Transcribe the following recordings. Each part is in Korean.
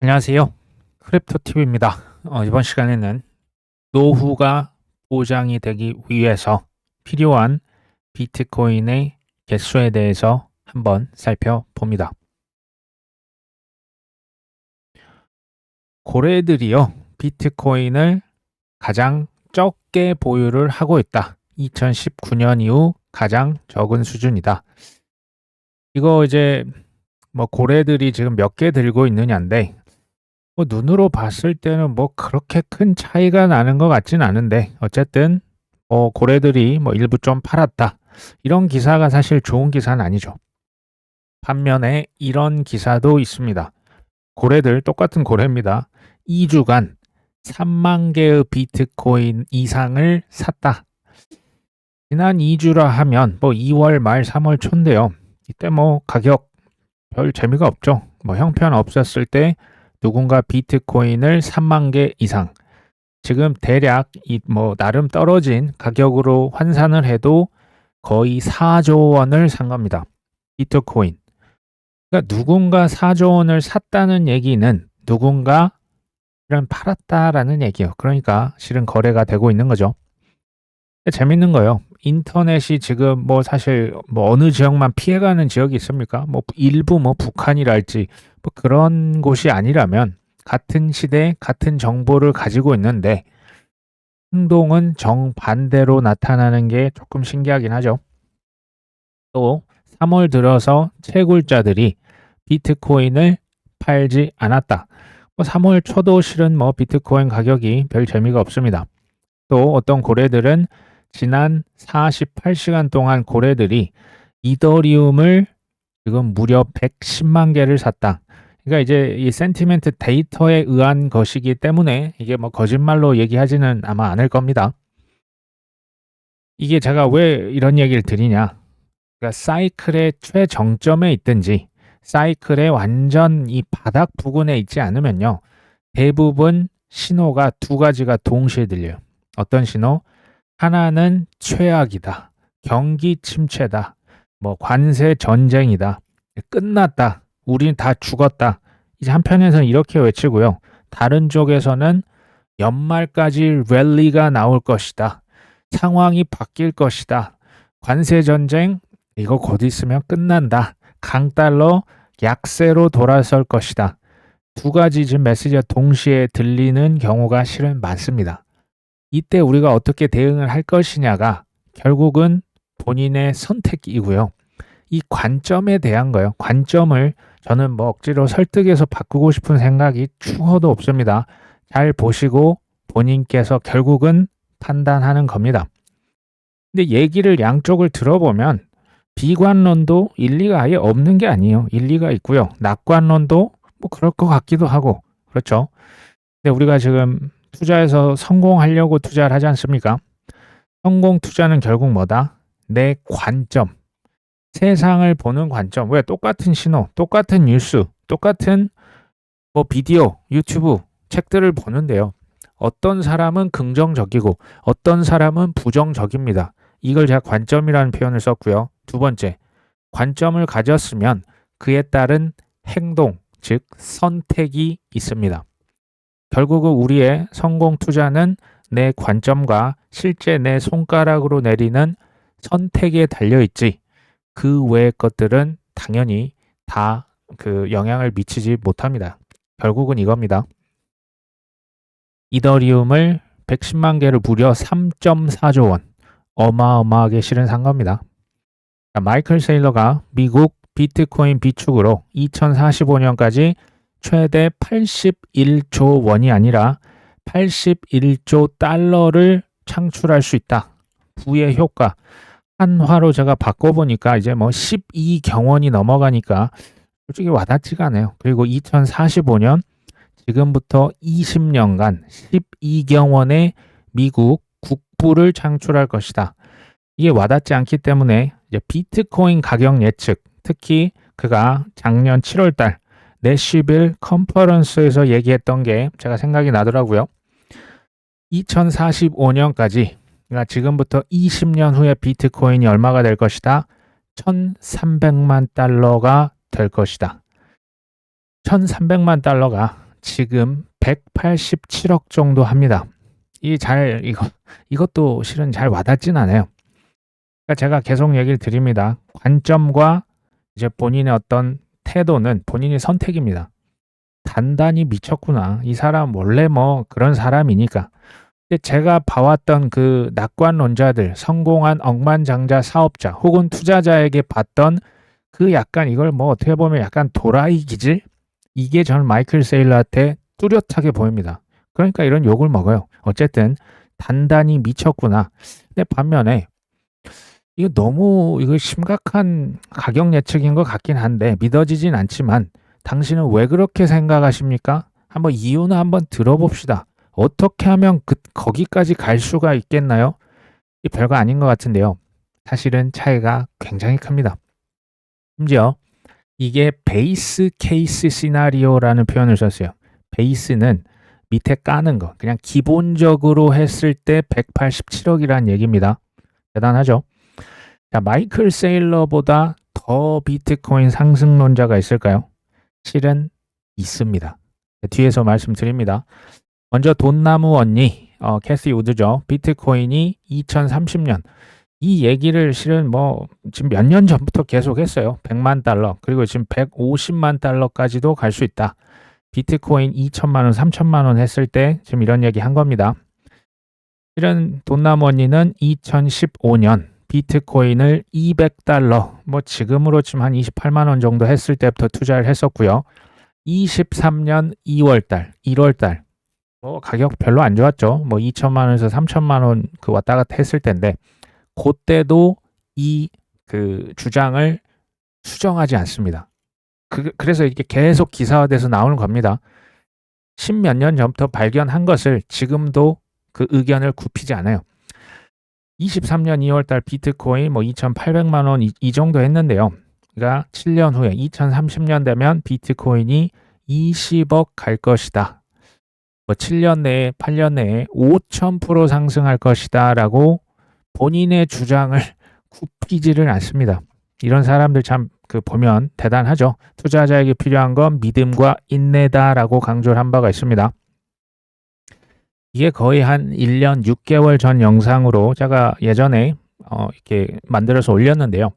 안녕하세요. 크립토TV입니다. 이번 시간에는 노후가 보장이 되기 위해서 필요한 비트코인의 개수에 대해서 한번 살펴봅니다. 고래들이요, 비트코인을 가장 적게 보유를 하고 있다. 2019년 이후 가장 적은 수준이다. 이거 이제 뭐 고래들이 지금 몇 개 들고 있느냐인데, 눈으로 봤을 때는 뭐 그렇게 큰 차이가 나는 것 같진 않은데, 어쨌든 고래들이 일부 좀 팔았다, 이런 기사가 사실 좋은 기사는 아니죠. 반면에 이런 기사도 있습니다. 고래들, 똑같은 고래입니다. 2주간 3만 개의 비트코인 이상을 샀다. 지난 2주라 하면 2월 말 3월 초인데요. 이때 가격 별 재미가 없죠. 형편 없었을 때 누군가 비트코인을 3만 개 이상, 지금 대략 나름 떨어진 가격으로 환산을 해도 거의 4조 원을 산 겁니다. 비트코인. 그러니까 누군가 4조 원을 샀다는 얘기는 누군가 실은 팔았다라는 얘기예요. 그러니까 실은 거래가 되고 있는 거죠. 재밌는 거예요. 인터넷이 지금 사실 어느 지역만 피해가는 지역이 있습니까? 일부 북한이랄지 그런 곳이 아니라면 같은 시대 같은 정보를 가지고 있는데 행동은 정반대로 나타나는 게 조금 신기하긴 하죠. 또 3월 들어서 채굴자들이 비트코인을 팔지 않았다. 3월 초도 실은 비트코인 가격이 별 재미가 없습니다. 또 어떤 고래들은 지난 48시간 동안 고래들이 이더리움을 지금 무려 110만 개를 샀다. 그러니까 이제 이 센티멘트 데이터에 의한 것이기 때문에 이게 거짓말로 얘기하지는 아마 않을 겁니다. 이게 제가 왜 이런 얘기를 드리냐. 그러니까 사이클의 최정점에 있든지 사이클의 완전 이 바닥 부근에 있지 않으면요, 대부분 신호가 두 가지가 동시에 들려요. 어떤 신호? 하나는 최악이다, 경기 침체다, 관세 전쟁이다, 끝났다, 우린 다 죽었다. 이제 한편에서는 이렇게 외치고요, 다른 쪽에서는 연말까지 랠리가 나올 것이다, 상황이 바뀔 것이다, 관세 전쟁 이거 곧 있으면 끝난다, 강달러 약세로 돌아설 것이다. 두 가지 지금 메시지가 동시에 들리는 경우가 실은 많습니다. 이때 우리가 어떻게 대응을 할 것이냐가 결국은 본인의 선택이고요. 이 관점에 대한 거예요. 관점을 저는 억지로 설득해서 바꾸고 싶은 생각이 추호도 없습니다. 잘 보시고 본인께서 결국은 판단하는 겁니다. 근데 얘기를 양쪽을 들어보면 비관론도 일리가 아예 없는 게 아니에요. 일리가 있고요. 낙관론도 그럴 것 같기도 하고, 그렇죠. 근데 우리가 지금 투자에서 성공하려고 투자를 하지 않습니까? 성공 투자는 결국 뭐다? 내 관점, 세상을 보는 관점. 왜? 똑같은 신호, 똑같은 뉴스, 똑같은 비디오, 유튜브, 책들을 보는데요, 어떤 사람은 긍정적이고 어떤 사람은 부정적입니다. 이걸 제가 관점이라는 표현을 썼고요. 두 번째, 관점을 가졌으면 그에 따른 행동, 즉 선택이 있습니다. 결국은 우리의 성공 투자는 내 관점과 실제 내 손가락으로 내리는 선택에 달려있지, 그 외의 것들은 당연히 다 그 영향을 미치지 못합니다. 결국은 이겁니다. 이더리움을 110만 개를 무려 3.4조 원, 어마어마하게 실은 산 겁니다. 마이클 세일러가 미국 비트코인 비축으로 2045년까지 최대 81조 원이 아니라 81조 달러를 창출할 수 있다. 부의 효과. 한화로 제가 바꿔보니까 이제 12경원이 넘어가니까 솔직히 와닿지가 않아요. 그리고 2045년, 지금부터 20년간 12경원의 미국 국부를 창출할 것이다. 이게 와닿지 않기 때문에 이제 비트코인 가격 예측, 특히 그가 작년 7월달 내쉬빌 컨퍼런스에서 얘기했던 게 제가 생각이 나더라고요. 2045년까지, 그러니까 지금부터 20년 후에 비트코인이 얼마가 될 것이다? 1,300만 달러가 될 것이다. 1,300만 달러가 지금 187억 정도 합니다. 이것도 실은 잘 와닿진 않아요. 그러니까 제가 계속 얘기를 드립니다. 관점과 이제 본인의 어떤 태도는 본인의 선택입니다. 단단히 미쳤구나. 이 사람 원래 뭐 그런 사람이니까. 근데 제가 봐왔던 그 낙관론자들, 성공한 억만장자 사업자 혹은 투자자에게 봤던 그 약간 이걸 뭐 어떻게 보면 약간 도라이 기질? 이게 저는 마이클 세일러한테 뚜렷하게 보입니다. 그러니까 이런 욕을 먹어요. 어쨌든 단단히 미쳤구나. 근데 반면에 이거 심각한 가격 예측인 것 같긴 한데 믿어지진 않지만 당신은 왜 그렇게 생각하십니까? 한번 이유는 한번 들어봅시다. 어떻게 하면 거기까지 갈 수가 있겠나요? 이 별거 아닌 것 같은데요. 사실은 차이가 굉장히 큽니다. 심지어 이게 베이스 케이스 시나리오라는 표현을 썼어요. 베이스는 밑에 까는 거, 그냥 기본적으로 했을 때 187억이라는 얘기입니다. 대단하죠? 자, 마이클 세일러보다 더 비트코인 상승론자가 있을까요? 실은 있습니다. 뒤에서 말씀드립니다. 먼저 돈나무 언니, 캐시 우드죠. 비트코인이 2030년 이 얘기를 실은 뭐 지금 몇 년 전부터 계속 했어요. 100만 달러 그리고 지금 150만 달러까지도 갈 수 있다. 비트코인 2천만 원, 3천만 원 했을 때 지금 이런 얘기 한 겁니다. 실은 돈나무 언니는 2015년 비트코인을 200달러, 뭐 지금으로 치면 한 28만 원 정도 했을 때부터 투자를 했었고요. 23년 2월달, 1월달 뭐 가격 별로 안 좋았죠. 뭐 2천만 원에서 3천만 원 그 왔다 갔다 했을 텐데 그때도 이 그 주장을 수정하지 않습니다. 그래서 이게 계속 기사화돼서 나오는 겁니다. 십몇 년 전부터 발견한 것을 지금도 그 의견을 굽히지 않아요. 23년 2월달 비트코인 뭐 2,800만 원 이 정도 했는데요. 그러니까 7년 후에 2030년 되면 비트코인이 20억 갈 것이다. 뭐 7년 내에 8년 내에 5,000% 상승할 것이다라고 본인의 주장을 굽히지를 않습니다. 이런 사람들 참 보면 대단하죠. 투자자에게 필요한 건 믿음과 인내다라고 강조를 한 바가 있습니다. 이게 거의 한 1년 6개월 전 영상으로 제가 예전에 이렇게 만들어서 올렸는데요.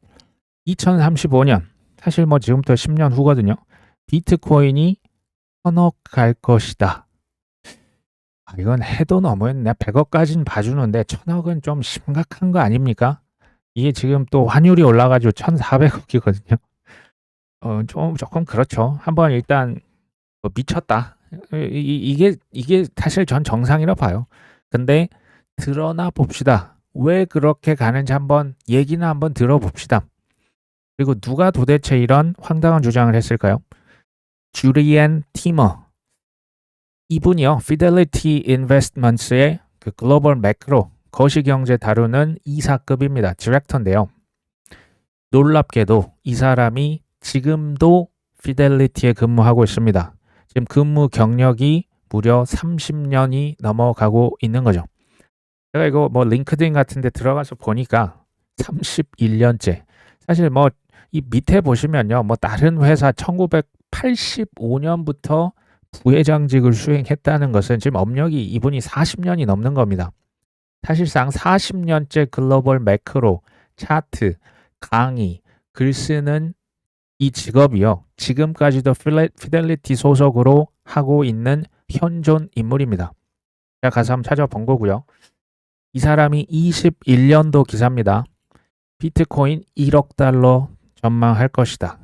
2035년, 사실 뭐 지금부터 10년 후거든요. 비트코인이 1,000억 갈 것이다. 이건 해도 너무했네. 100억까지는 봐주는데 1,000억은 좀 심각한 거 아닙니까? 이게 지금 또 환율이 올라가지고 1,400억이거든요. 조금 그렇죠. 한번 일단 뭐 미쳤다. 이게 사실 전 정상이라 봐요. 근데 드러나 봅시다. 왜 그렇게 가는지 한번 얘기는 한번 들어봅시다. 그리고 누가 도대체 이런 황당한 주장을 했을까요? 주리엔 티머. 이분이요. 피델리티 인베스트먼트의 그 글로벌 매크로 거시경제 다루는 이사급입니다. 디렉터인데요. 놀랍게도 이 사람이 지금도 피델리티에 근무하고 있습니다. 지금 근무 경력이 무려 30년이 넘어가고 있는 거죠. 제가 이거 뭐 링크드인 같은 데 들어가서 보니까 31년째. 사실 뭐 이 밑에 보시면요. 뭐 다른 회사 1985년부터 부회장직을 수행했다는 것은 지금 업력이 이분이 40년이 넘는 겁니다. 사실상 40년째 글로벌 매크로, 차트, 강의, 글 쓰는 이 직업이요. 지금까지도 피델리티 소속으로 하고 있는 현존 인물입니다. 제가 가서 한번 찾아본 거고요. 이 사람이 21년도 기사입니다. 비트코인 1억 달러 전망할 것이다.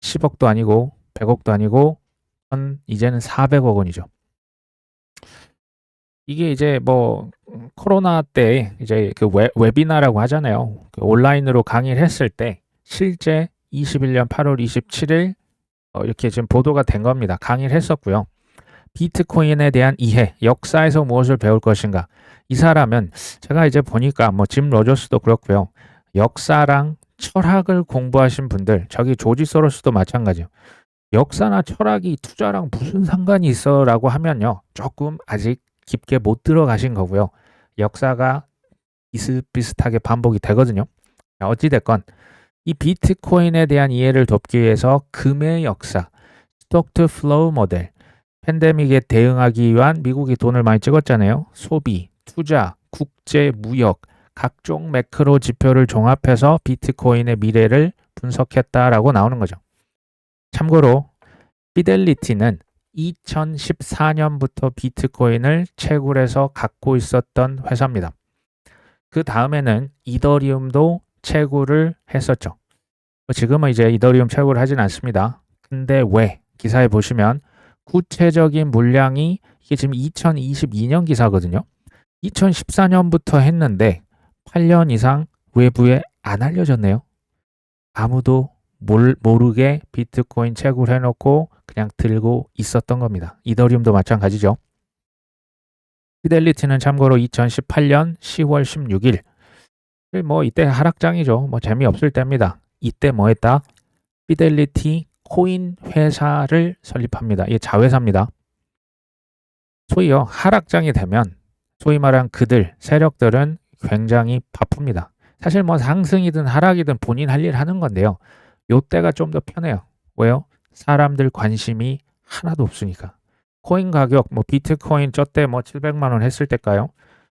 10억도 아니고 100억도 아니고 이제는 400억 원이죠. 이게 이제 뭐 코로나 때 이제 그 웨비나라고 하잖아요. 그 온라인으로 강의를 했을 때 실제 21년 8월 27일 이렇게 지금 보도가 된 겁니다. 강의를 했었고요. 비트코인에 대한 이해, 역사에서 무엇을 배울 것인가. 이 사람은 제가 이제 보니까 뭐 짐 로저스도 그렇고요. 역사랑 철학을 공부하신 분들, 저기 조지 소로스도 마찬가지예요. 역사나 철학이 투자랑 무슨 상관이 있어 라고 하면요. 조금 아직 깊게 못 들어가신 거고요. 역사가 비슷비슷하게 반복이 되거든요. 어찌됐건 이 비트코인에 대한 이해를 돕기 위해서 금의 역사, 스톡 투 플로우 모델, 팬데믹에 대응하기 위한 미국이 돈을 많이 찍었잖아요. 소비, 투자, 국제 무역, 각종 매크로 지표를 종합해서 비트코인의 미래를 분석했다라고 나오는 거죠. 참고로 피델리티는 2014년부터 비트코인을 채굴해서 갖고 있었던 회사입니다. 그 다음에는 이더리움도 채굴을 했었죠. 지금은 이제 이더리움 채굴을 하진 않습니다. 근데 왜? 기사에 보시면 구체적인 물량이 이게 지금 2022년 기사거든요. 2014년부터 했는데 8년 이상 외부에 안 알려졌네요. 아무도 모르게 비트코인 채굴해놓고 그냥 들고 있었던 겁니다. 이더리움도 마찬가지죠. 피델리티는 참고로 2018년 10월 16일 뭐 이때 하락장이죠. 뭐 재미없을 때입니다. 이때 뭐 했다? 피델리티 코인 회사를 설립합니다. 이게 자회사입니다. 소위요 하락장이 되면 소위 말한 그들 세력들은 굉장히 바쁩니다. 사실 뭐 상승이든 하락이든 본인 할 일 하는 건데요. 요때가 좀 더 편해요. 왜요? 사람들 관심이 하나도 없으니까. 코인 가격 뭐 비트코인 저때 뭐 700만 원 했을 때까요?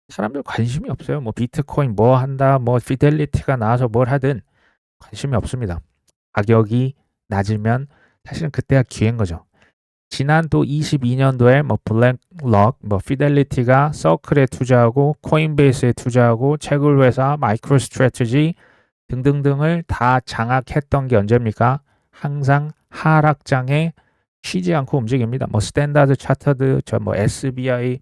사람들 관심이 없어요. 뭐 비트코인 뭐 한다, 뭐 피델리티가 나와서 뭘 하든 관심이 없습니다. 가격이 낮으면 사실은 그때가 기회인 거죠. 지난 또 22년도에 뭐 블랙록, 뭐 피델리티가 서클에 투자하고 코인베이스에 투자하고 채굴 회사, 마이크로 스트래티지 등등등을 다 장악했던 게 언제입니까? 항상 하락장에 쉬지 않고 움직입니다. 뭐 스탠다드 차터드, 저 뭐 SBI,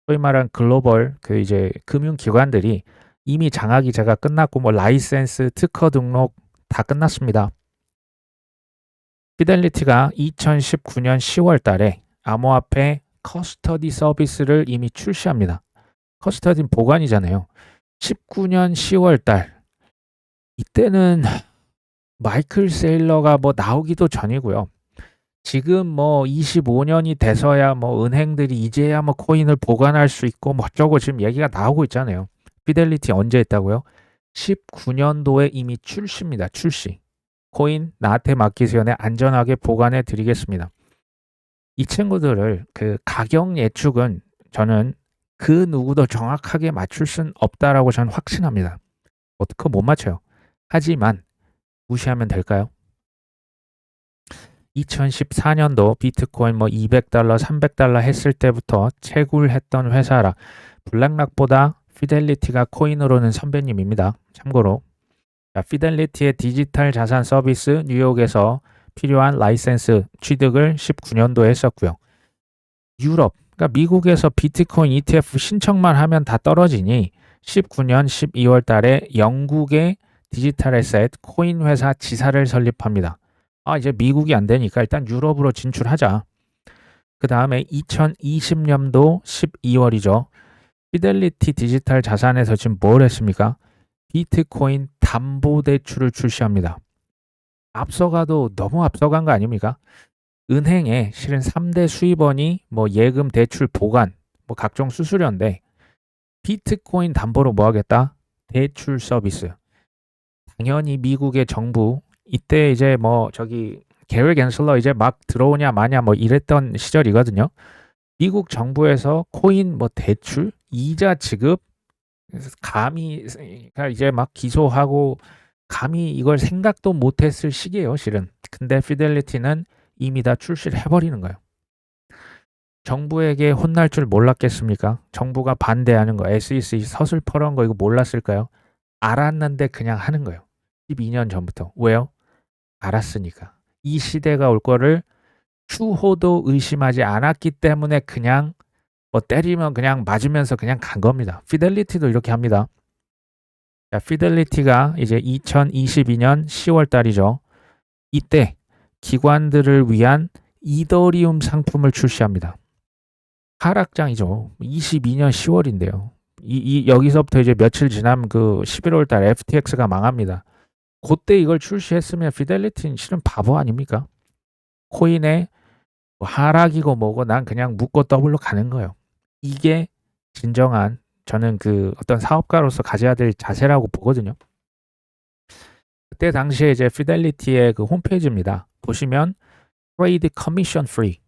소위 말한 글로벌 그 이제 금융기관들이 이미 장악 이자가 끝났고 뭐 라이센스, 특허 등록 다 끝났습니다. 피델리티가 2019년 10월 달에 암호화폐 커스터디 서비스를 이미 출시합니다. 커스터디는 보관이잖아요. 19년 10월 달 이때는 마이클 세일러가 뭐 나오기도 전이고요. 지금 뭐 25년이 돼서야 뭐 은행들이 이제야 뭐 코인을 보관할 수 있고 뭐 어쩌고 지금 얘기가 나오고 있잖아요. 피델리티 언제 했다고요? 19년도에 이미 출시입니다. 출시. 코인 나한테 맡기세요. 내 안전하게 보관해 드리겠습니다. 이 친구들을 그 가격 예측은 저는 그 누구도 정확하게 맞출 순 없다라고 저는 확신합니다. 어떻게 못 맞춰요. 하지만 무시하면 될까요? 2014년도 비트코인 뭐 200달러, 300달러 했을 때부터 채굴했던 회사라 블랙락보다 피델리티가 코인으로는 선배님입니다. 참고로 피델리티의 디지털 자산 서비스 뉴욕에서 필요한 라이센스 취득을 19년도에 했었고요. 유럽, 그러니까 미국에서 비트코인 ETF 신청만 하면 다 떨어지니 19년 12월 달에 영국의 디지털 에셋 코인 회사 지사를 설립합니다. 이제 미국이 안 되니까 일단 유럽으로 진출하자. 그 다음에 2020년도 12월이죠. 피델리티 디지털 자산에서 지금 뭘 했습니까? 비트코인 담보대출을 출시합니다. 앞서가도 너무 앞서간 거 아닙니까? 은행에 실은 3대 수입원이 뭐 예금 대출 보관 뭐 각종 수수료인데 비트코인 담보로 뭐 하겠다? 대출 서비스. 당연히 미국의 정부 이때 이제 뭐 저기 게리 갠슬러 이제 막 들어오냐 마냐 뭐 이랬던 시절이거든요. 미국 정부에서 코인 뭐 대출 이자 지급 감히 이제 막 기소하고 감히 이걸 생각도 못했을 시기예요, 실은. 근데 피델리티는 이미 다 출시를 해버리는 거예요. 정부에게 혼날 줄 몰랐겠습니까? 정부가 반대하는 거, SEC 서슬퍼런 거 이거 몰랐을까요? 알았는데 그냥 하는 거예요. 12년 전부터. 왜요? 알았으니까. 이 시대가 올 거를 추호도 의심하지 않았기 때문에 그냥 뭐 때리면 그냥 맞으면서 그냥 간 겁니다. 피델리티도 이렇게 합니다. 자, 피델리티가 이제 2022년 10월 달이죠. 이때 기관들을 위한 이더리움 상품을 출시합니다. 하락장이죠. 22년 10월인데요. 여기서부터 이제 며칠 지나면 그 11월 달 FTX가 망합니다. 그때 이걸 출시했으면 피델리티는 실은 바보 아닙니까? 코인에 뭐 하락이고 뭐고 난 그냥 묶고 더블로 가는 거예요. 이게 진정한 저는 그 어떤 사업가로서 가져야 될 자세라고 보거든요. 그때 당시에 이제 피델리티의 그 홈페이지입니다. 보시면 트레이드 커미션 프리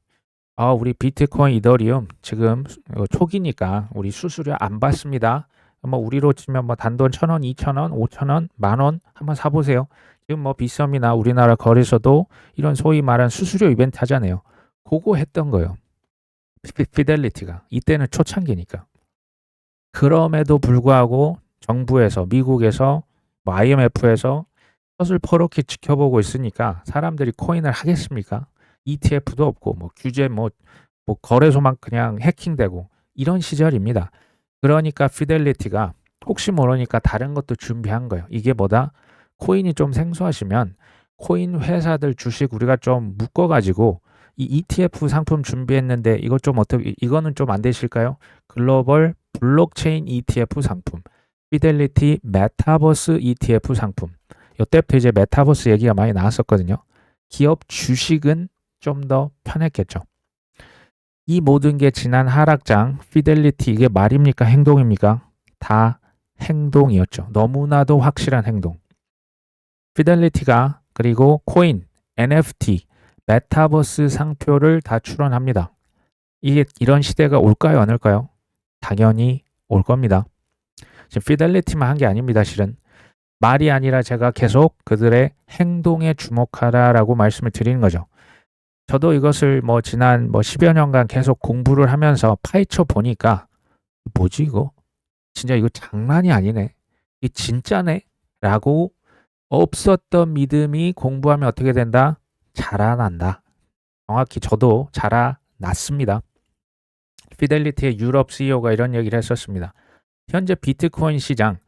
우리 비트코인, 이더리움 지금 초기니까 우리 수수료 안 받습니다. 뭐 우리로 치면 뭐 단돈 1,000원, 2,000원, 5,000원, 만원 한번 사보세요. 지금 뭐 빗썸이나 우리나라 거래소도 이런 소위 말한 수수료 이벤트 하잖아요. 그거 했던 거예요. 피델리티가. 이때는 초창기니까. 그럼에도 불구하고 정부에서, 미국에서, 뭐 IMF에서 덫을 퍼렇게 지켜보고 있으니까 사람들이 코인을 하겠습니까? ETF도 없고 뭐 규제 뭐 거래소만 그냥 해킹되고 이런 시절입니다. 그러니까 피델리티가 혹시 모르니까 다른 것도 준비한 거예요. 이게 뭐다? 코인이 좀 생소하시면 코인 회사들 주식 우리가 좀 묶어가지고 이 ETF 상품 준비했는데 이거 좀 어떻게 이거는 좀 안 되실까요? 글로벌 블록체인 ETF 상품, 피델리티 메타버스 ETF 상품. 이때부터 이제 메타버스 얘기가 많이 나왔었거든요. 기업 주식은 좀 더 편했겠죠. 이 모든 게 지난 하락장, 피델리티 이게 말입니까? 행동입니까? 다 행동이었죠. 너무나도 확실한 행동. 피델리티가 그리고 코인, NFT, 메타버스 상표를 다 출원합니다. 이게 이런 시대가 올까요? 안 올까요? 당연히 올 겁니다. 지금 피델리티만 한 게 아닙니다. 실은 말이 아니라 제가 계속 그들의 행동에 주목하라라고 말씀을 드리는 거죠. 저도 이것을 뭐 지난 10여 년간 계속 공부를 하면서 파헤쳐 보니까 뭐지 이거? 진짜 이거 장난이 아니네. 이 진짜네? 라고 없었던 믿음이 공부하면 어떻게 된다? 자라난다. 정확히 저도 자라났습니다. 피델리티의 유럽 CEO가 이런 얘기를 했었습니다. 현재 비트코인 시장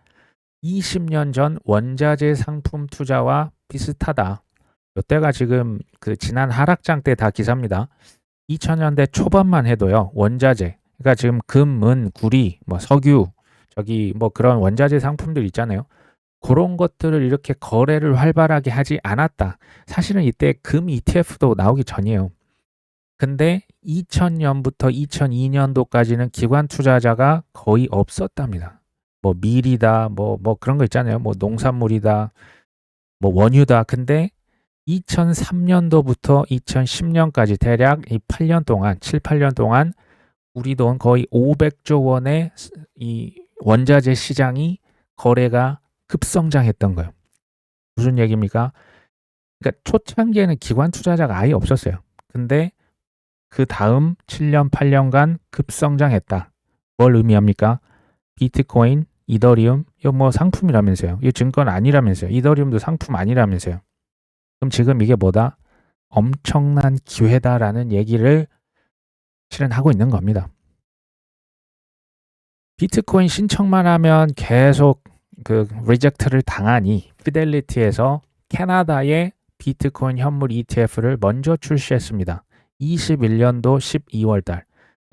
20년 전 원자재 상품 투자와 비슷하다. 이때가 지금 그 지난 하락장 때 다 기사입니다. 2000년대 초반만 해도요. 원자재, 그러니까 지금 금, 은, 구리, 뭐 석유, 저기 뭐 그런 원자재 상품들 있잖아요. 그런 것들을 이렇게 거래를 활발하게 하지 않았다. 사실은 이때 금 ETF도 나오기 전이에요. 근데 2000년부터 2002년도까지는 기관 투자자가 거의 없었답니다. 뭐 밀이다, 뭐 그런 거 있잖아요. 뭐 농산물이다, 뭐 원유다. 근데 2003년도부터 2010년까지 대략 이 8년 동안, 7, 8년 동안 우리 돈 거의 500조 원의 이 원자재 시장이 거래가 급성장했던 거예요. 무슨 얘기입니까? 그러니까 초창기에는 기관 투자자가 아예 없었어요. 근데 그 다음 7년, 8년간 급성장했다. 뭘 의미합니까? 비트코인, 이더리움, 이거 뭐 상품이라면서요. 이거 증권 아니라면서요. 이더리움도 상품 아니라면서요. 그럼 지금 이게 뭐다? 엄청난 기회다라는 얘기를 실은 하고 있는 겁니다. 비트코인 신청만 하면 계속 그 리젝트를 당하니 피델리티에서 캐나다의 비트코인 현물 ETF를 먼저 출시했습니다. 21년도 12월 달.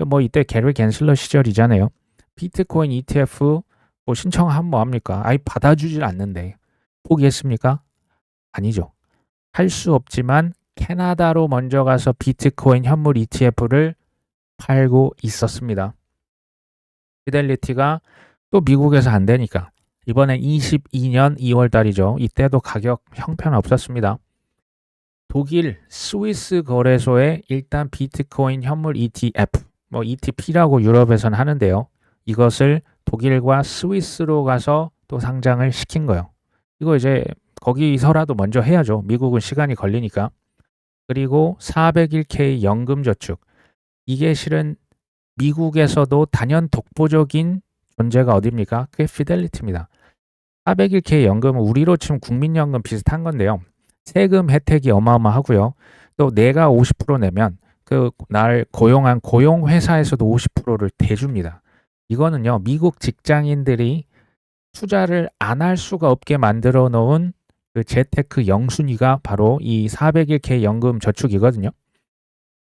뭐 이때 게리 겐슬러 시절이잖아요. 비트코인 ETF 뭐 신청하면 뭐합니까? 아예 받아주질 않는데 포기했습니까? 아니죠. 할 수 없지만 캐나다로 먼저 가서 비트코인 현물 ETF를 팔고 있었습니다. 피델리티가 또 미국에서 안 되니까 이번엔 22년 2월 달이죠. 이때도 가격 형편없었습니다. 독일 스위스 거래소에 일단 비트코인 현물 ETF, 뭐 ETP라고 유럽에서는 하는데요. 이것을 독일과 스위스로 가서 또 상장을 시킨 거예요. 이거 이제 거기서라도 먼저 해야죠. 미국은 시간이 걸리니까. 그리고 401k 연금저축. 이게 실은 미국에서도 단연 독보적인 존재가 어디입니까? 그게 피델리티입니다. 401k 연금은 우리로 치면 국민연금 비슷한 건데요. 세금 혜택이 어마어마하고요. 또 내가 50% 내면 그 날 고용한 고용회사에서도 50%를 대줍니다. 이거는요. 미국 직장인들이 투자를 안 할 수가 없게 만들어 놓은 그 재테크 영순위가 바로 이 401k 연금 저축이거든요.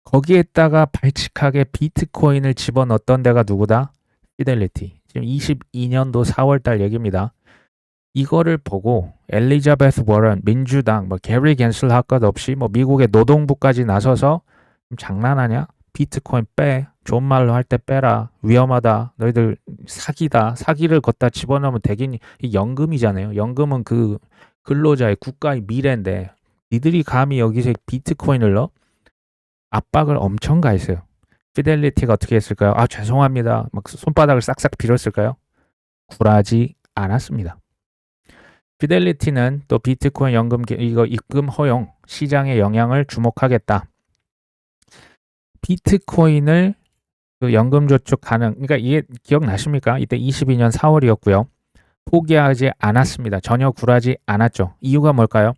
거기에다가 발칙하게 비트코인을 집어넣었던 데가 누구다? 피델리티. 지금 22년도 4월 달 얘기입니다. 이거를 보고 엘리자베스 워런, 민주당, 뭐 게리 겐슬러 할 것 없이 뭐 미국의 노동부까지 나서서 장난하냐? 비트코인 빼. 좋은 말로 할 때 빼라. 위험하다. 너희들 사기다. 사기를 걷다 집어넣으면 되긴 이 연금이잖아요. 연금은 그 근로자의 국가의 미래인데 니들이 감히 여기서 비트코인을 넣어? 압박을 엄청 가했어요. 피델리티가 어떻게 했을까요? 아, 죄송합니다. 막 손바닥을 싹싹 빌었을까요? 굴하지 않았습니다. 피델리티는 또 비트코인 이거 입금 허용 시장의 영향을 주목하겠다. 비트코인을 그 연금 저축 가능. 그러니까 이게 기억나십니까? 이때 22년 4월이었고요. 포기하지 않았습니다. 전혀 굴하지 않았죠. 이유가 뭘까요?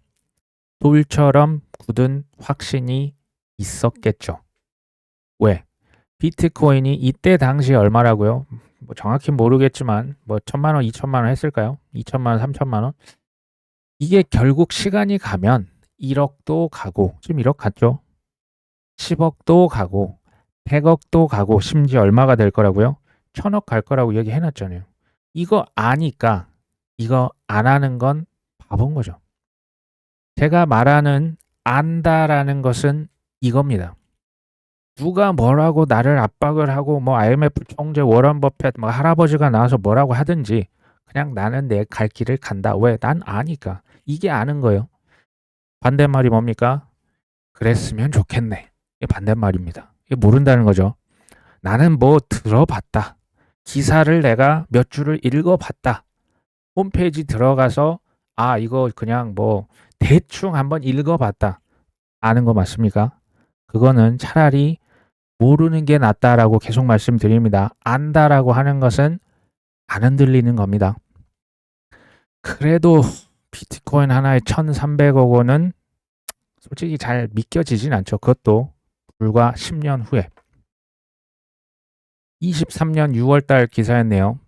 돌처럼 굳은 확신이 있었겠죠. 왜? 비트코인이 이때 당시 얼마라고요? 뭐 정확히 모르겠지만 뭐 1,000만 원, 2,000만 원 했을까요? 2,000만 원, 3,000만 원? 이게 결국 시간이 가면 1억도 가고 지금 1억 갔죠? 10억도 가고 100억도 가고 심지어 얼마가 될 거라고요? 1,000억 갈 거라고 얘기해 놨잖아요. 이거 아니까 이거 안 하는 건 바본 거죠. 제가 말하는 안다라는 것은 이겁니다. 누가 뭐라고 나를 압박을 하고 뭐 IMF 총재 워런 버핏 뭐 할아버지가 나와서 뭐라고 하든지 그냥 나는 내 갈 길을 간다. 왜? 난 아니까. 이게 아는 거예요. 반대말이 뭡니까? 그랬으면 좋겠네. 이게 반대말입니다. 이게 모른다는 거죠. 나는 뭐 들어봤다. 기사를 내가 몇 줄을 읽어봤다. 홈페이지 들어가서 아 이거 그냥 뭐 대충 한번 읽어봤다. 아는 거 맞습니까? 그거는 차라리 모르는 게 낫다라고 계속 말씀드립니다. 안다라고 하는 것은 안 흔들리는 겁니다. 그래도 비트코인 하나에 1,300억 원은 솔직히 잘 믿겨지진 않죠. 그것도 불과 10년 후에. 23년 6월 달 기사였네요.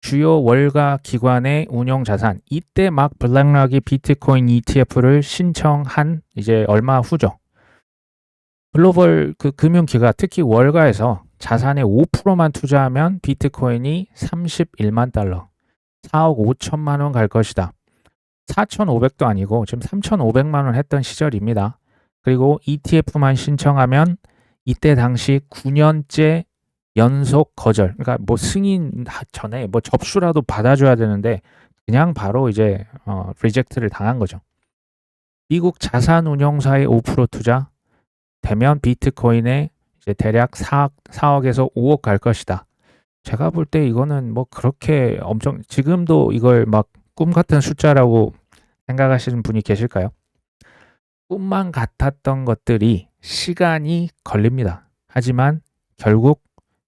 주요 월가 기관의 운용 자산. 이때 막 블랙락이 비트코인 ETF를 신청한 이제 얼마 후죠. 글로벌 그 금융기관 특히 월가에서 자산의 5%만 투자하면 비트코인이 31만 달러, 4억 5천만 원 갈 것이다. 4,500도 아니고 지금 3,500만 원 했던 시절입니다. 그리고 ETF만 신청하면 이때 당시 9년째 연속 거절. 그러니까 뭐 승인 전에 뭐 접수라도 받아줘야 되는데 그냥 바로 이제 리젝트를 당한 거죠. 미국 자산운용사의 5% 투자 되면 비트코인에 이제 대략 4억에서 5억 갈 것이다. 제가 볼 때 이거는 뭐 그렇게 엄청 지금도 이걸 막 꿈 같은 숫자라고 생각하시는 분이 계실까요? 꿈만 같았던 것들이 시간이 걸립니다. 하지만 결국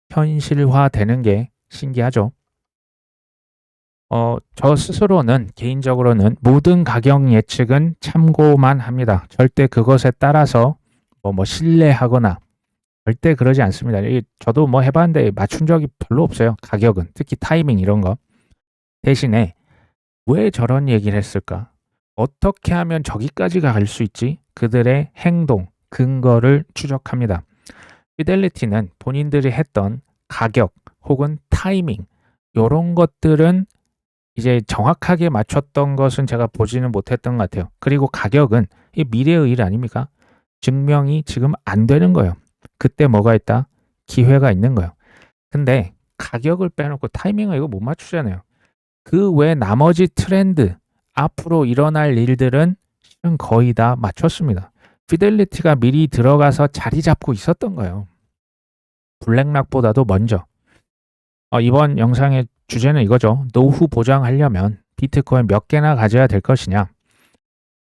현실화되는 게 신기하죠. 저 스스로는 개인적으로는 모든 가격 예측은 참고만 합니다. 절대 그것에 따라서 뭐 신뢰하거나 절대 그러지 않습니다. 저도 뭐 해봤는데 맞춘 적이 별로 없어요. 가격은 특히 타이밍 이런 거. 대신에 왜 저런 얘기를 했을까? 어떻게 하면 저기까지 갈 수 있지? 그들의 행동, 근거를 추적합니다. 피델리티는 본인들이 했던 가격 혹은 타이밍 이런 것들은 이제 정확하게 맞췄던 것은 제가 보지는 못했던 것 같아요. 그리고 가격은 이 미래의 일 아닙니까? 증명이 지금 안 되는 거예요. 그때 뭐가 있다? 기회가 있는 거예요. 근데 가격을 빼놓고 타이밍을 이거 못 맞추잖아요. 그 외 나머지 트렌드, 앞으로 일어날 일들은 거의 다 맞췄습니다. 피델리티가 미리 들어가서 자리 잡고 있었던 거예요. 블랙락보다도 먼저. 이번 영상의 주제는 이거죠. 노후 보장하려면 비트코인 몇 개나 가져야 될 것이냐.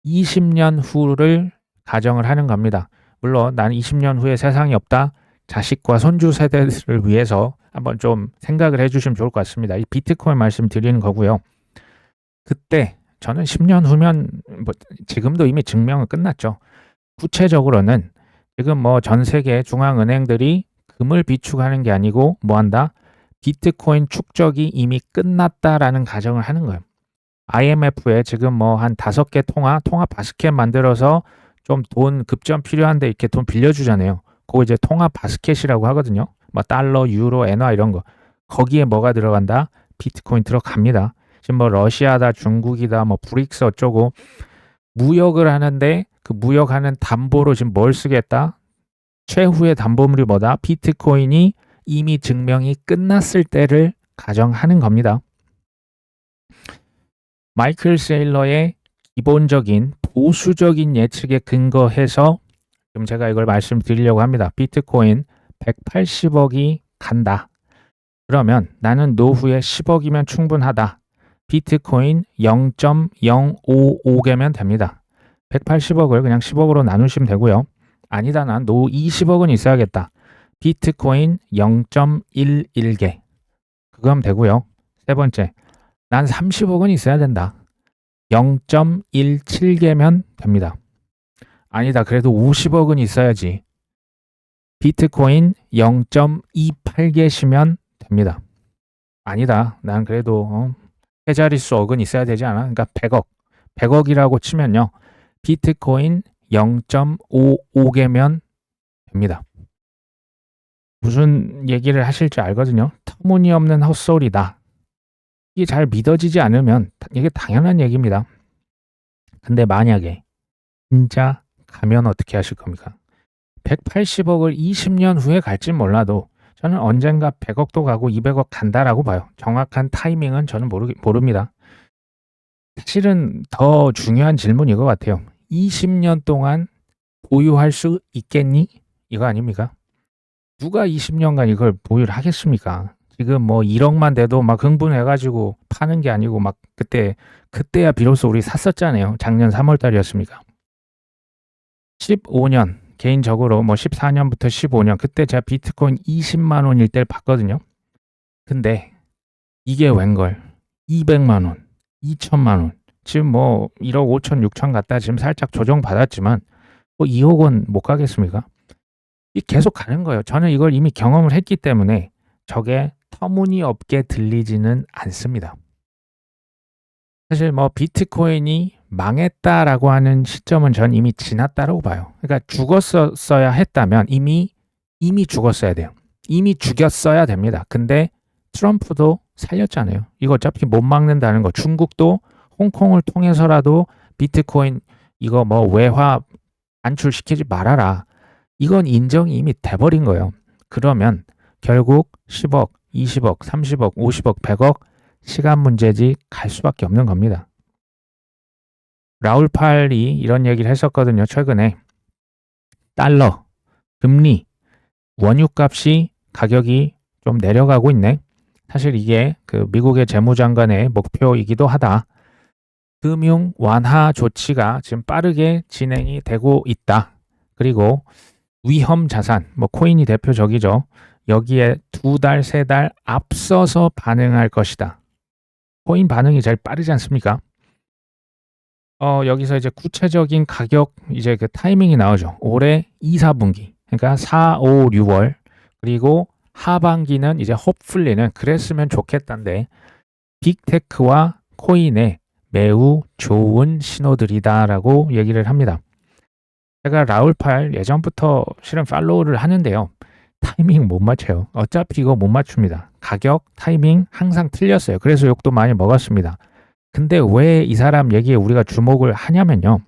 20년 후를 가정을 하는 겁니다. 물론 난 20년 후에 세상이 없다. 자식과 손주 세대들을 위해서 한번 좀 생각을 해주시면 좋을 것 같습니다. 이 비트코인 말씀 드리는 거고요. 그때 저는 10년 후면 뭐 지금도 이미 증명은 끝났죠. 구체적으로는 지금 뭐 전 세계 중앙은행들이 금을 비축하는 게 아니고 뭐 한다? 비트코인 축적이 이미 끝났다라는 가정을 하는 거예요. IMF에 지금 뭐 한 5개 통화 바스켓 만들어서 좀 돈 급전 필요한데 이렇게 돈 빌려주잖아요. 그거 이제 통화 바스켓이라고 하거든요. 뭐 달러, 유로, 엔화 이런 거. 거기에 뭐가 들어간다? 비트코인 들어갑니다. 지금 뭐 러시아다, 중국이다, 뭐 브릭스 어쩌고 무역을 하는데 그 무역하는 담보로 지금 뭘 쓰겠다? 최후의 담보물이 뭐다? 비트코인이 이미 증명이 끝났을 때를 가정하는 겁니다. 마이클 세일러의 기본적인 보수적인 예측에 근거해서 지금 제가 이걸 말씀드리려고 합니다. 비트코인 180억이 간다. 그러면 나는 노후에 10억이면 충분하다. 비트코인 0.055개면 됩니다. 180억을 그냥 10억으로 나누시면 되고요. 아니다, 난 노후 20억은 있어야겠다. 비트코인 0.11개. 그거 하면 되고요. 세 번째, 난 30억은 있어야 된다. 0.17개면 됩니다. 아니다, 그래도 50억은 있어야지. 비트코인 0.28개시면 됩니다. 아니다, 난 그래도 세 자릿수 억은 있어야 되지 않아? 그러니까 100억. 100억이라고 치면요. 비트코인 0.55개면 됩니다. 무슨 얘기를 하실지 알거든요. 터무니없는 헛소리다. 이게 잘 믿어지지 않으면 이게 당연한 얘기입니다. 근데 만약에 진짜 가면 어떻게 하실 겁니까? 180억을 20년 후에 갈지 몰라도 저는 언젠가 100억도 가고 200억 간다라고 봐요. 정확한 타이밍은 저는 모릅니다. 사실은 더 중요한 질문이 이거 같아요. 20년 동안 보유할 수 있겠니? 이거 아닙니까? 누가 20년간 이걸 보유를 하겠습니까? 지금 뭐 1억만 돼도 막 흥분해가지고 파는 게 아니고 막 그때야 비로소 우리 샀었잖아요. 작년 3월 달이었습니까? 15년 개인적으로 뭐 14년부터 15년 그때 제가 비트코인 20만 원일 때를 봤거든요. 근데 이게 웬걸 200만 원, 2천만 원 지금 뭐 1억 5천 6천 갔다 지금 살짝 조정 받았지만 뭐 2억 원 못 가겠습니까? 이 계속 가는 거예요. 저는 이걸 이미 경험을 했기 때문에 저게 터무니없게 들리지는 않습니다. 사실 뭐 비트코인이 망했다라고 하는 시점은 전 이미 지났다라고 봐요. 그러니까 죽었어야 했다면 이미 죽었어야 돼요. 이미 죽였어야 됩니다. 근데 트럼프도 살렸잖아요. 이거 어차피 못 막는다는 거. 중국도 홍콩을 통해서라도 비트코인 이거 뭐 외화 반출시키지 말아라. 이건 인정이 이미 돼버린 거예요. 그러면 결국 10억, 20억, 30억, 50억, 100억 시간 문제지 갈 수밖에 없는 겁니다. 라울 팔이 이런 얘기를 했었거든요. 최근에 달러, 금리, 원유값이 가격이 좀 내려가고 있네. 사실 이게 그 미국의 재무장관의 목표이기도 하다. 금융 완화 조치가 지금 빠르게 진행이 되고 있다. 그리고 위험 자산, 뭐 코인이 대표적이죠. 여기에 2달, 3달 앞서서 반응할 것이다. 코인 반응이 제일 빠르지 않습니까? 여기서 이제 구체적인 가격 이제 그 타이밍이 나오죠. 올해 2, 4분기. 그러니까 4, 5, 6월. 그리고 하반기는 이제 홉플리는 그랬으면 좋겠다인데 빅테크와 코인에 매우 좋은 신호들이다라고 얘기를 합니다. 제가 라울팔 예전부터 실은 팔로우를 하는데요. 타이밍 못 맞춰요. 어차피 이거 못 맞춥니다. 가격, 타이밍 항상 틀렸어요. 그래서 욕도 많이 먹었습니다. 근데 왜 이 사람 얘기에 우리가 주목을 하냐면요.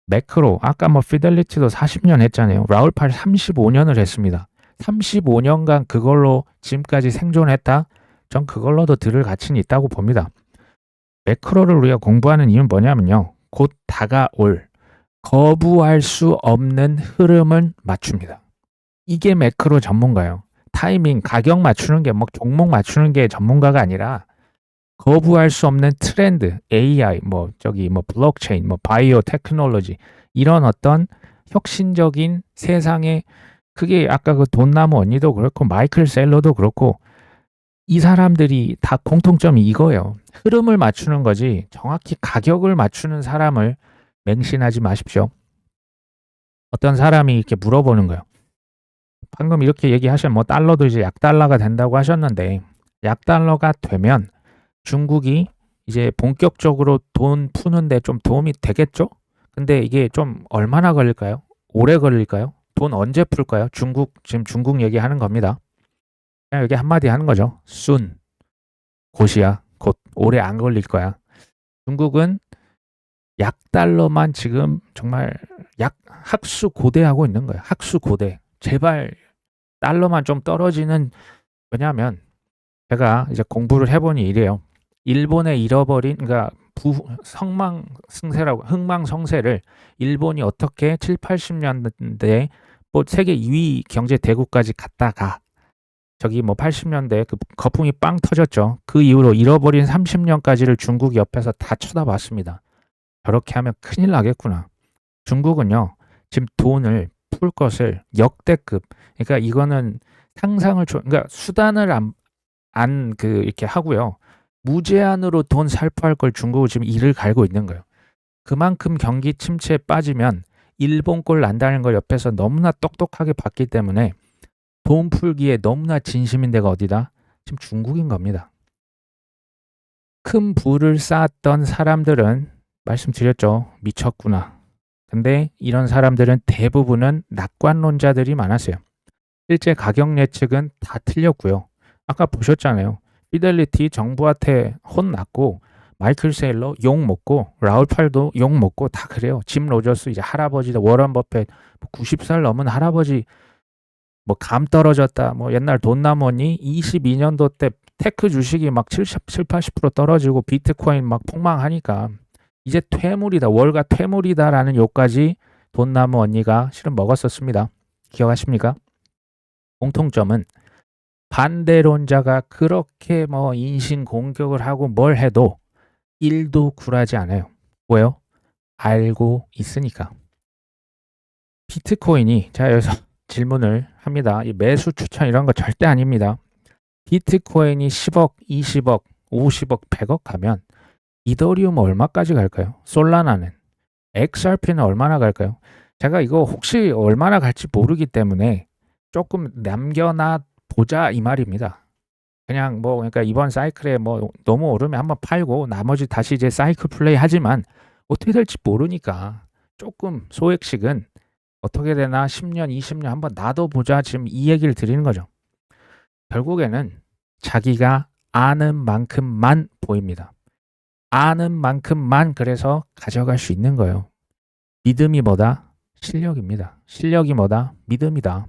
매크로, 아까 뭐 피델리티도 40년 했잖아요. 라울팔 35년을 했습니다. 35년간 그걸로 지금까지 생존했다? 전 그걸로도 들을 가치는 있다고 봅니다. 매크로를 우리가 공부하는 이유는 뭐냐면요. 곧 다가올 거부할 수 없는 흐름을 맞춥니다. 이게 매크로 전문가예요. 타이밍, 가격 맞추는 게 뭐 종목 맞추는 게 전문가가 아니라 거부할 수 없는 트렌드, AI, 뭐 블록체인, 뭐 바이오 테크놀로지 이런 어떤 혁신적인 세상에 그게 아까 그 돈나무 언니도 그렇고 마이클 셀러도 그렇고 이 사람들이 다 공통점이 이거예요. 흐름을 맞추는 거지 정확히 가격을 맞추는 사람을 맹신하지 마십시오. 어떤 사람이 이렇게 물어보는 거예요. 방금 이렇게 얘기하시면 뭐 달러도 이제 약달러가 된다고 하셨는데 약달러가 되면 중국이 이제 본격적으로 돈 푸는데 좀 도움이 되겠죠? 근데 이게 좀 얼마나 걸릴까요? 오래 걸릴까요? 돈 언제 풀까요? 지금 중국 얘기하는 겁니다. 그냥 여기 한마디 하는 거죠. soon. 곧이야. 곧. 오래 안 걸릴 거야. 중국은 약달러만 지금 정말 학수고대하고 있는 거예요. 학수고대. 제발 달러만 좀 떨어지는, 왜냐하면 제가 이제 공부를 해보니 이래요. 일본에 잃어버린, 그러니까 성망승세라고 흥망성쇠를 일본이 어떻게 7, 80년대에 뭐 세계 2위 경제 대국까지 갔다가 저기 뭐 80년대 그 거품이 빵 터졌죠. 그 이후로 잃어버린 30년까지를 중국이 옆에서 다 쳐다봤습니다. 저렇게 하면 큰일 나겠구나. 중국은요, 지금 돈을 풀 것을 역대급, 그러니까 이거는 그러니까 수단을 이렇게 하고요. 무제한으로 돈 살포할 걸 중국은 지금 이를 갈고 있는 거예요. 그만큼 경기 침체에 빠지면 일본 꼴 난다는 걸 옆에서 너무나 똑똑하게 봤기 때문에 돈 풀기에 너무나 진심인 데가 어디다? 지금 중국인 겁니다. 큰 부를 쌓았던 사람들은 말씀드렸죠. 미쳤구나. 근데 이런 사람들은 대부분은 낙관론자들이 많았어요. 실제 가격 예측은 다 틀렸고요. 아까 보셨잖아요. 피델리티 정부한테 혼났고 마이클 세일러 욕 먹고 라울 팔도 욕 먹고 다 그래요. 짐 로저스 이제 할아버지다. 워런 버핏 90살 넘은 할아버지 뭐 감 떨어졌다. 뭐 옛날 돈 남았니? 22년도 때 테크 주식이 막 70, 80% 떨어지고 비트코인 막 폭망하니까 이제 퇴물이다. 월가 퇴물이다라는 욕까지 돈 남은 언니가 실은 먹었었습니다. 기억하십니까? 공통점은 반대론자가 그렇게 뭐 인신 공격을 하고 뭘 해도 일도 굴하지 않아요. 왜요? 알고 있으니까. 비트코인이 자 여기서 질문을 합니다. 이 매수 추천 이런 거 절대 아닙니다. 비트코인이 10억, 20억, 50억, 100억 가면 이더리움 얼마까지 갈까요? 솔라나는 XRP는 얼마나 갈까요? 제가 이거 혹시 얼마나 갈지 모르기 때문에 조금 남겨놔 보자 이 말입니다. 그냥 뭐 그러니까 이번 사이클에 뭐 너무 오르면 한번 팔고 나머지 다시 이제 사이클 플레이 하지만 어떻게 될지 모르니까 조금 소액씩은 어떻게 되나 10년, 20년 한번 놔둬보자 지금 이 얘기를 드리는 거죠. 결국에는 자기가 아는 만큼만 보입니다. 아는 만큼만 그래서 가져갈 수 있는 거예요. 믿음이 뭐다? 실력입니다. 실력이 뭐다? 믿음이다.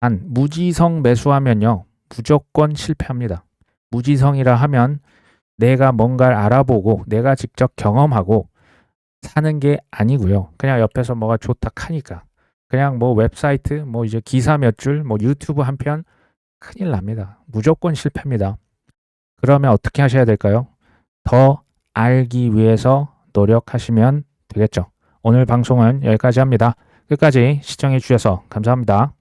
단 무지성 매수하면요. 무조건 실패합니다. 무지성이라 하면 내가 뭔가를 알아보고 내가 직접 경험하고 사는 게 아니고요. 그냥 옆에서 뭐가 좋다 하니까 그냥 뭐 웹사이트 뭐 이제 기사 몇 줄 뭐 유튜브 한 편 큰일 납니다. 무조건 실패입니다. 그러면 어떻게 하셔야 될까요? 더 알기 위해서 노력하시면 되겠죠. 오늘 방송은 여기까지 합니다. 끝까지 시청해 주셔서 감사합니다.